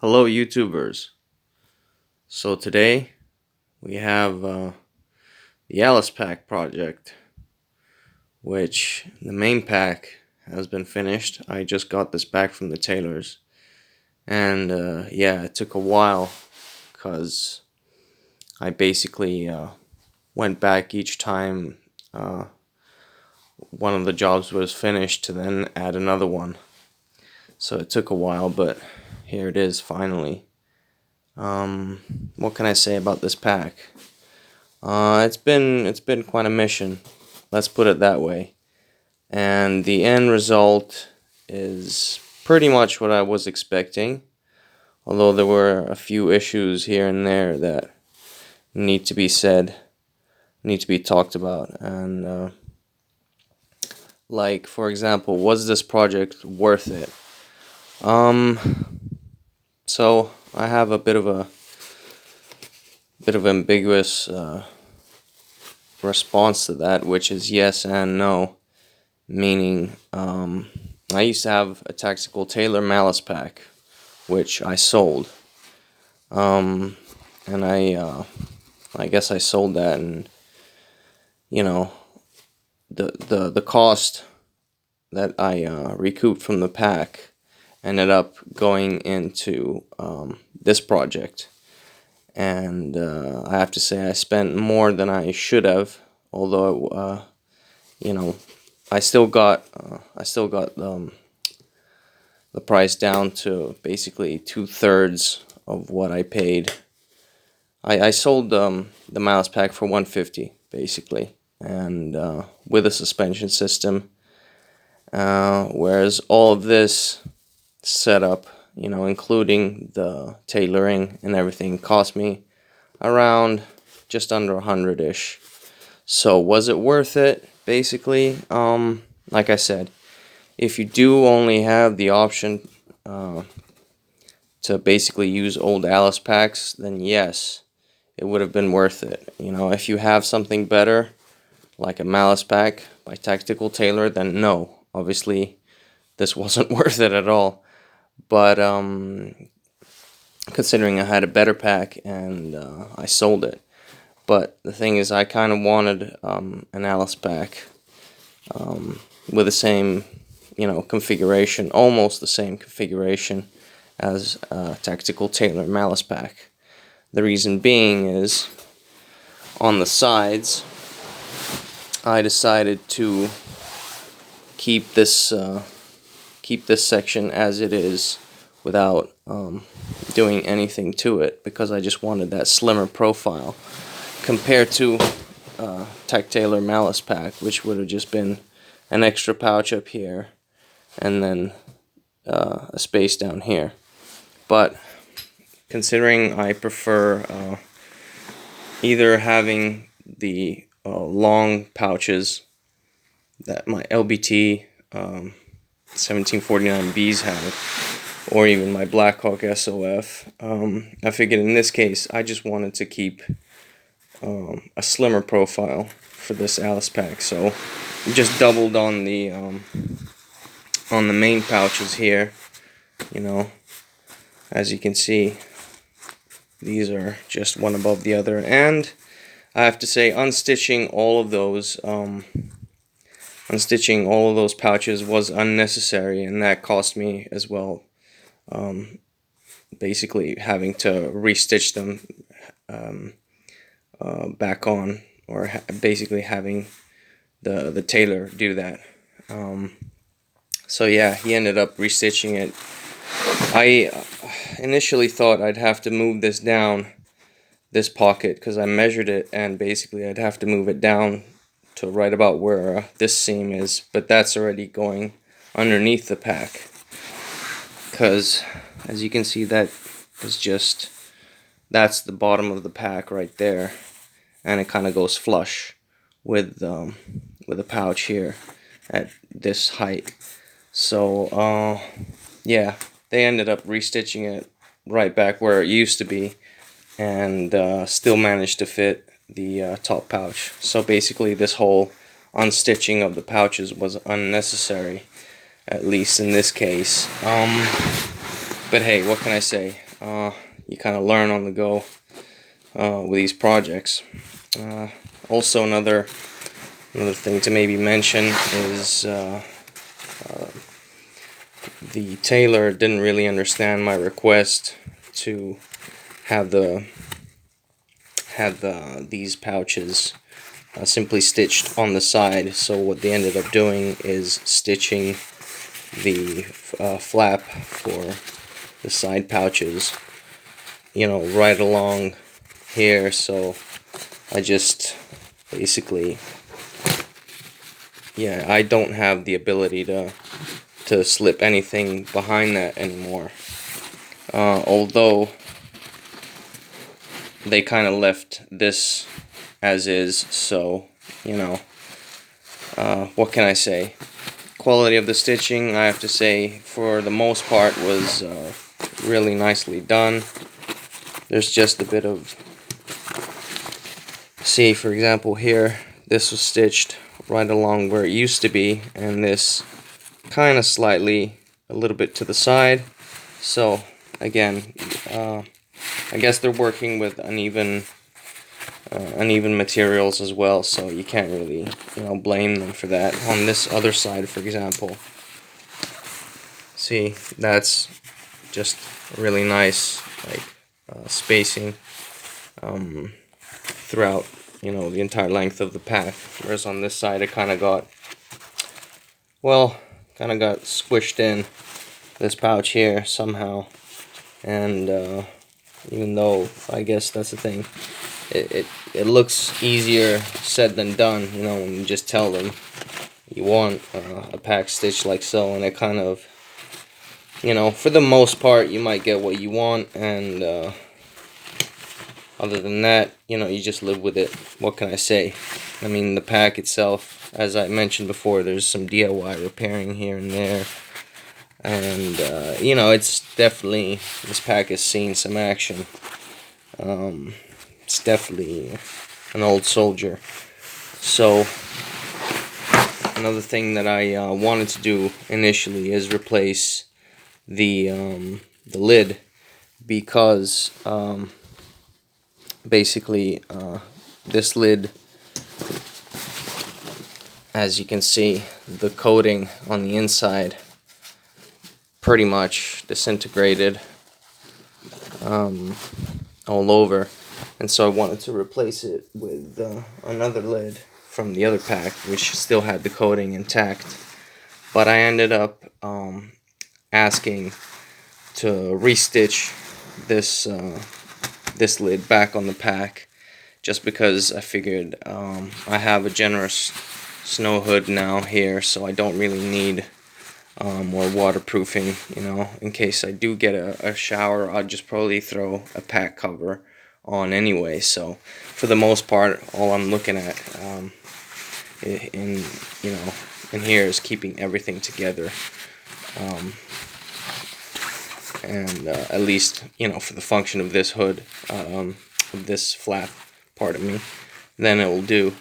Hello YouTubers. So today we have the Alice Pack project, which the main pack has been finished. I just got this back from the tailors, and yeah, it took a while because I basically went back each time one of the jobs was finished to then add another one. So it took a while, but here it is finally. What can I say about this pack? It's been quite a mission, let's put it that way. And the end result is pretty much what I was expecting, although there were a few issues here and there that need to be said, need to be talked about. And like, for example, was this project worth it? So I have a bit of ambiguous response to that, which is yes and no. Meaning, I used to have a tactical Taylor Malice pack, which I sold. And I guess I sold that, and you know, the cost that I recouped from the pack ended up going into this project. And I have to say I spent more than I should have, although I still got the price down to basically 2/3 of what I paid. I sold the Malice pack for $150 basically, and with a suspension system, whereas all of this setup, including the tailoring and everything, cost me around just under 100-ish. So was it worth it? Basically, like I said, if you do only have the option to basically use old Alice packs, then yes, it would have been worth it. If you have something better, like a Malice pack by Tactical Tailor, then no, obviously this wasn't worth it at all. But considering I had a better pack and I sold it. But the thing is, I kind of wanted an Alice pack with the same, configuration, almost the same configuration as a Tactical Tailor Malice pack. The reason being is, on the sides, I decided to keep this section as it is without doing anything to it, because I just wanted that slimmer profile compared to Tac Tailor Malice pack, which would have just been an extra pouch up here and then a space down here. But considering I prefer either having the long pouches that my LBT 1749Bs have, or even my Blackhawk SOF, I figured in this case I just wanted to keep a slimmer profile for this Alice pack, so just doubled on the main pouches here. As you can see, these are just one above the other, and I have to say, unstitching all of those pouches was unnecessary, and that cost me as well. Basically having to restitch them back on, or basically having the tailor do that. So yeah, he ended up restitching it. I initially thought I'd have to move this down, this pocket, because I measured it, and basically I'd have to move it down to right about where this seam is, but that's already going underneath the pack, because as you can see, that's the bottom of the pack right there, and it kind of goes flush with a pouch here at this height. So yeah, they ended up restitching it right back where it used to be, and still managed to fit the top pouch. So basically this whole unstitching of the pouches was unnecessary, at least in this case. But hey, what can I say? you kind of learn on the go with these projects. Also, another thing to maybe mention is the tailor didn't really understand my request to have these pouches simply stitched on the side. So what they ended up doing is stitching the flap for the side pouches, you know, right along here. So I just basically, yeah, I don't have the ability to slip anything behind that anymore. Although they kind of left this as is, so, you know, what can I say? Quality of the stitching, I have to say, for the most part, was really nicely done. There's just a bit of, see, for example here, this was stitched right along where it used to be, and this kind of slightly a little bit to the side. So again, I guess they're working with uneven materials as well, so you can't really, you know, blame them for that. On this other side, for example, see, that's just really nice, like spacing throughout, you know, the entire length of the pack. Whereas on this side, it kind of got, well, kind of got squished in this pouch here somehow. And even though, I guess that's the thing, it looks easier said than done, you know, when you just tell them you want a pack stitch like so, and it kind of, you know, for the most part you might get what you want, and other than that, you know, you just live with it. What can I say? I mean, the pack itself, as I mentioned before, there's some DIY repairing here and there, and you know, it's definitely, this pack has seen some action. It's definitely an old soldier. So another thing that I wanted to do initially is replace the lid, because basically this lid, as you can see, the coating on the inside pretty much disintegrated all over, and so I wanted to replace it with another lid from the other pack, which still had the coating intact. But I ended up asking to restitch this this lid back on the pack, just because I figured I have a generous snow hood now here, so I don't really need more waterproofing, you know. In case I do get a shower, I'll just probably throw a pack cover on anyway. So for the most part, all I'm looking at in here is keeping everything together, and at least, you know, for the function of this hood, of this flap, pardon me, then it will do.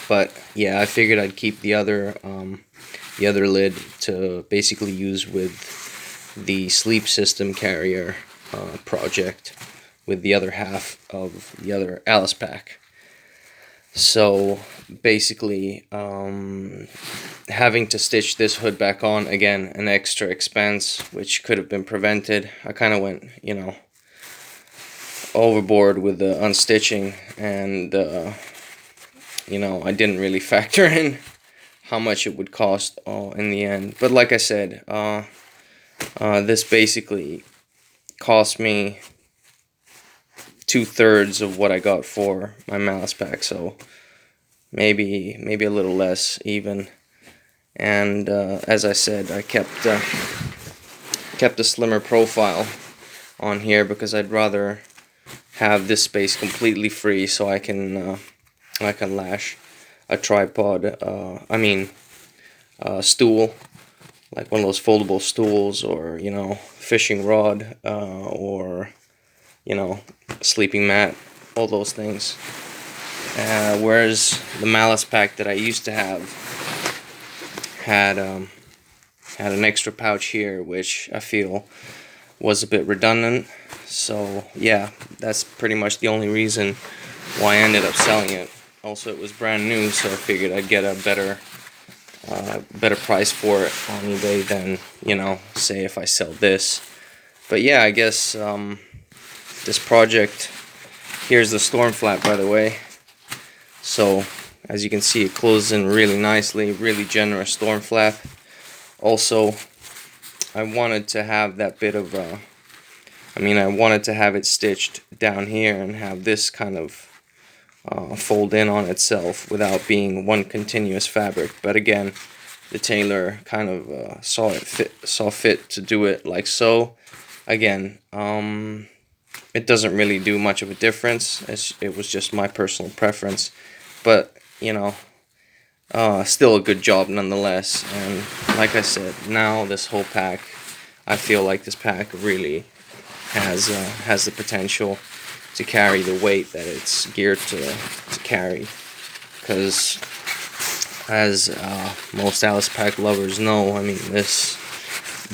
But yeah, I figured I'd keep the other lid to basically use with the sleep system carrier project, with the other half of the other Alice pack. So basically, having to stitch this hood back on, again, an extra expense, which could have been prevented. I kind of went, you know, overboard with the unstitching, and you know, I didn't really factor in how much it would cost in the end. But like I said, this basically cost me 2/3 of what I got for my Malice pack, so maybe a little less even. And as I said, I kept a slimmer profile on here because I'd rather have this space completely free, so I can lash a tripod, stool, like one of those foldable stools, or, you know, fishing rod, or, you know, sleeping mat, all those things. Whereas the Malice pack that I used to have had an extra pouch here, which I feel was a bit redundant. So yeah, that's pretty much the only reason why I ended up selling it. Also, it was brand new, so I figured I'd get a better price for it on eBay than, you know, say if I sell this. But yeah, I guess this project, here's the storm flap, by the way. So as you can see, it closes in really nicely, really generous storm flap. Also, I wanted to have that bit of I wanted to have it stitched down here and have this kind of fold in on itself without being one continuous fabric. But again, the tailor kind of saw fit to do it like so. Again, it doesn't really do much of a difference. It was just my personal preference, but you know, still a good job nonetheless. And like I said, now this whole pack, I feel like this pack really has the potential to carry the weight that it's geared to carry, because as most Alice pack lovers know, I mean, this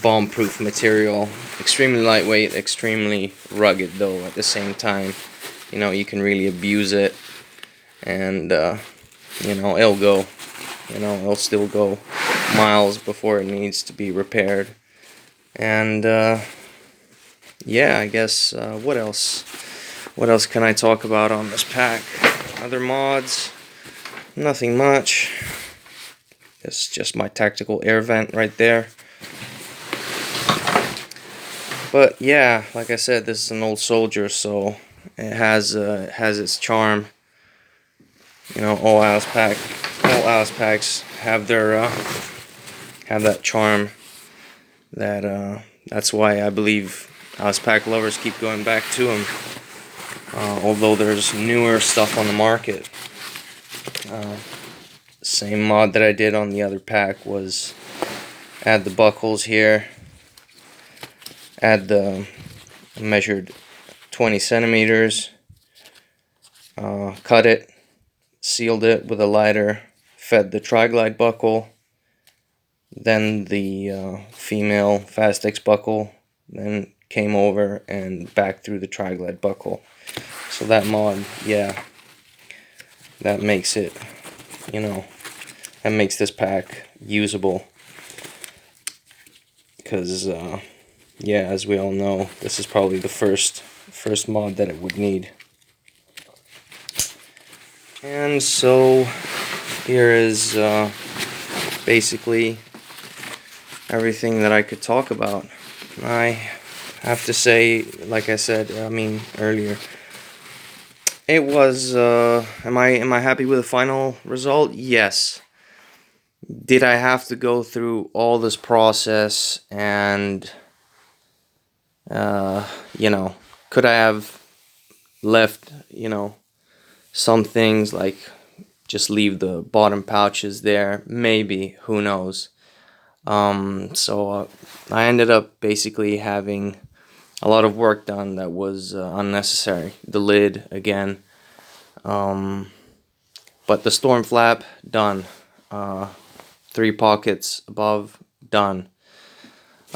bomb-proof material, extremely lightweight, extremely rugged though at the same time. You know, you can really abuse it, and you know, it'll still go miles before it needs to be repaired. And yeah, I guess what else can I talk about on this pack? Other mods, nothing much. It's just my tactical air vent right there. But yeah, like I said, this is an old soldier, so it has its charm. You know, all Alice packs have their have that charm. That's why I believe Alice pack lovers keep going back to them. Although there's newer stuff on the market. Same mod that I did on the other pack was add the buckles here, add the measured 20 centimeters, cut it, sealed it with a lighter, fed the tri-glide buckle, then the female Fast-X buckle, then came over and back through the tri-glide buckle. So that mod, yeah, that makes it, you know, that makes this pack usable. Because, yeah, as we all know, this is probably the first mod that it would need. And so, here is basically everything that I could talk about. I have to say, like I said, earlier, it was, am I happy with the final result? Yes. Did I have to go through all this process and, you know, could I have left, you know, some things, like just leave the bottom pouches there? Maybe, who knows. So I ended up basically having a lot of work done that was unnecessary. The lid again, but the storm flap done. 3 pockets above done.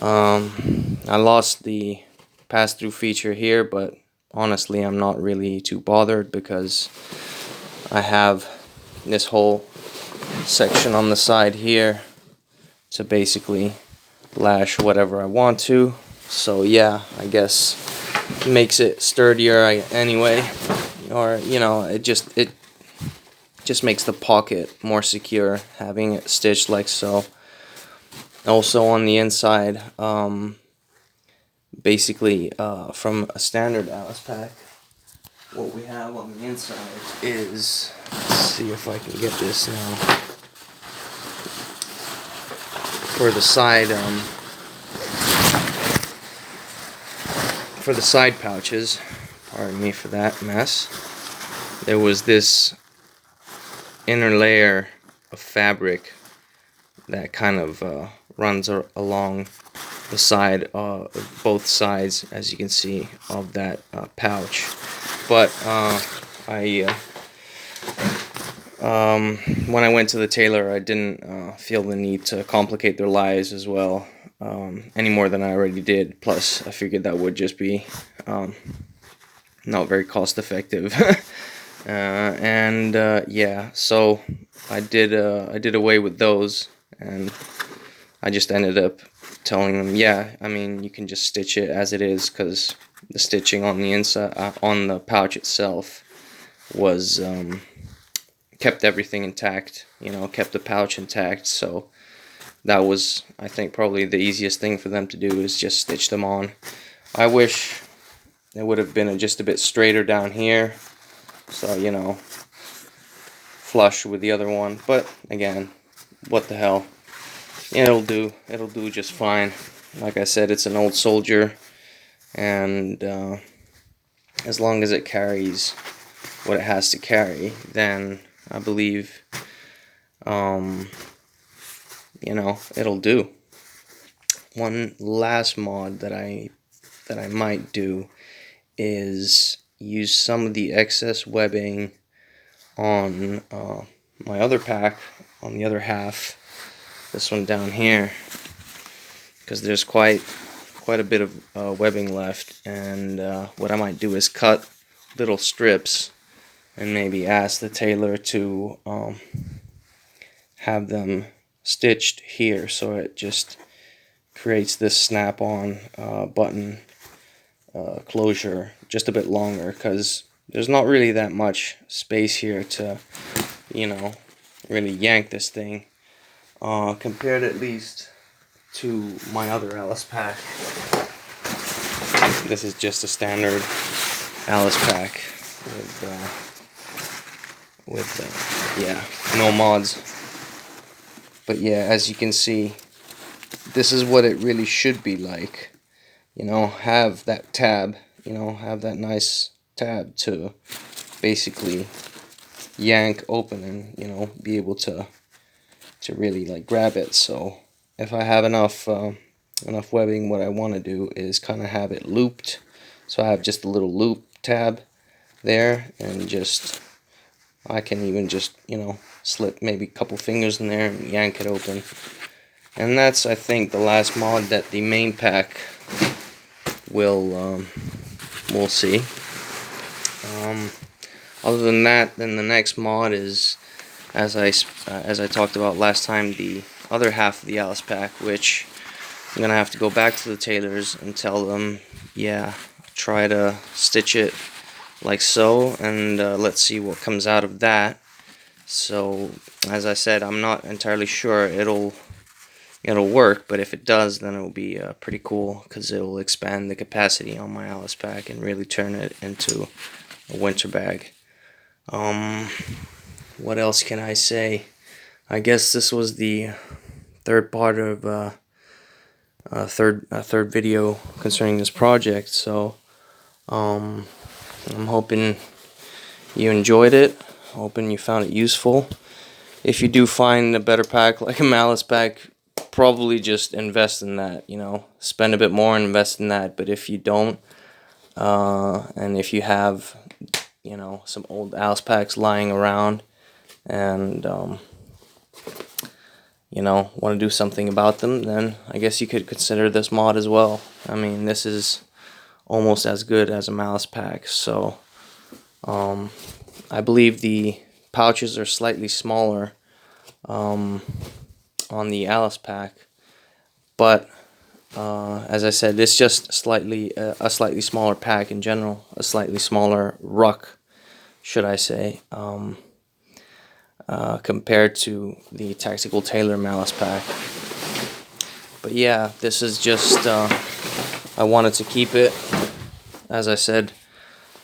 I lost the pass-through feature here, but honestly I'm not really too bothered because I have this whole section on the side here to basically lash whatever I want to. So yeah, I guess it makes it sturdier anyway, or you know, it just makes the pocket more secure having it stitched like so. Also on the inside, basically from a standard Alice pack, what we have on the inside is, let's see if I can get this now, for the side pouches, pardon me for that mess, there was this inner layer of fabric that kind of runs along the side, both sides, as you can see, of that pouch. But when I went to the tailor, I didn't feel the need to complicate their lives as well. any more than I already did. Plus, I figured that would just be not very cost effective. Yeah, so I did away with those, and I just ended up telling them, yeah, I mean, you can just stitch it as it is, because the stitching on the inside, on the pouch itself, was kept everything intact, you know, kept the pouch intact. So that was, I think, probably the easiest thing for them to do, is just stitch them on. I wish it would have been just a bit straighter down here, so, you know, flush with the other one. But again, what the hell, it'll do just fine. Like I said, it's an old soldier, and as long as it carries what it has to carry, then I believe, you know, it'll do. One last mod that I might do is use some of the excess webbing on my other pack, on the other half, this one down here, because there's quite a bit of webbing left, and what I might do is cut little strips and maybe ask the tailor to have them stitched here, so it just creates this snap-on button closure just a bit longer, because there's not really that much space here to, you know, really yank this thing, compared at least to my other Alice pack. This is just a standard Alice pack with yeah, no mods. But yeah, as you can see, this is what it really should be like. You know, have that tab, you know, have that nice tab to basically yank open and, you know, be able to really like grab it. So if I have enough webbing, what I want to do is kind of have it looped, so I have just a little loop tab there, and just, I can even just, you know, slip maybe a couple fingers in there and yank it open. And that's, I think, the last mod that the main pack will we'll see. Other than that, then the next mod is, as I talked about last time, the other half of the Alice pack, which I'm gonna have to go back to the tailors and tell them, yeah, try to stitch it like so, and let's see what comes out of that. So, as I said, I'm not entirely sure it'll work, but if it does, then it'll be pretty cool, because it'll expand the capacity on my Alice pack and really turn it into a winter bag. What else can I say? I guess this was the third part of third video concerning this project. So I'm hoping you enjoyed it, hoping you found it useful. If you do find a better pack, like a Malice pack, probably just invest in that, you know, spend a bit more and invest in that. But if you don't, and if you have, you know, some old Alice packs lying around, and you know, want to do something about them, then I guess you could consider this mod as well. I mean, this is almost as good as a Malice pack. So I believe the pouches are slightly smaller on the Alice pack, but as I said, it's just slightly a slightly smaller pack in general, a slightly smaller ruck, should I say, compared to the Tactical Tailor Malice pack. But yeah, this is just, I wanted to keep it, as I said,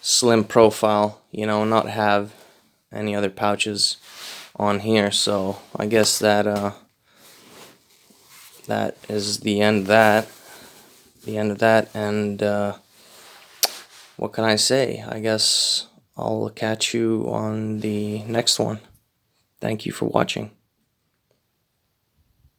slim profile, you know, not have any other pouches on here. So I guess that that is the end of that. And what can I say? I guess I'll catch you on the next one. Thank you for watching.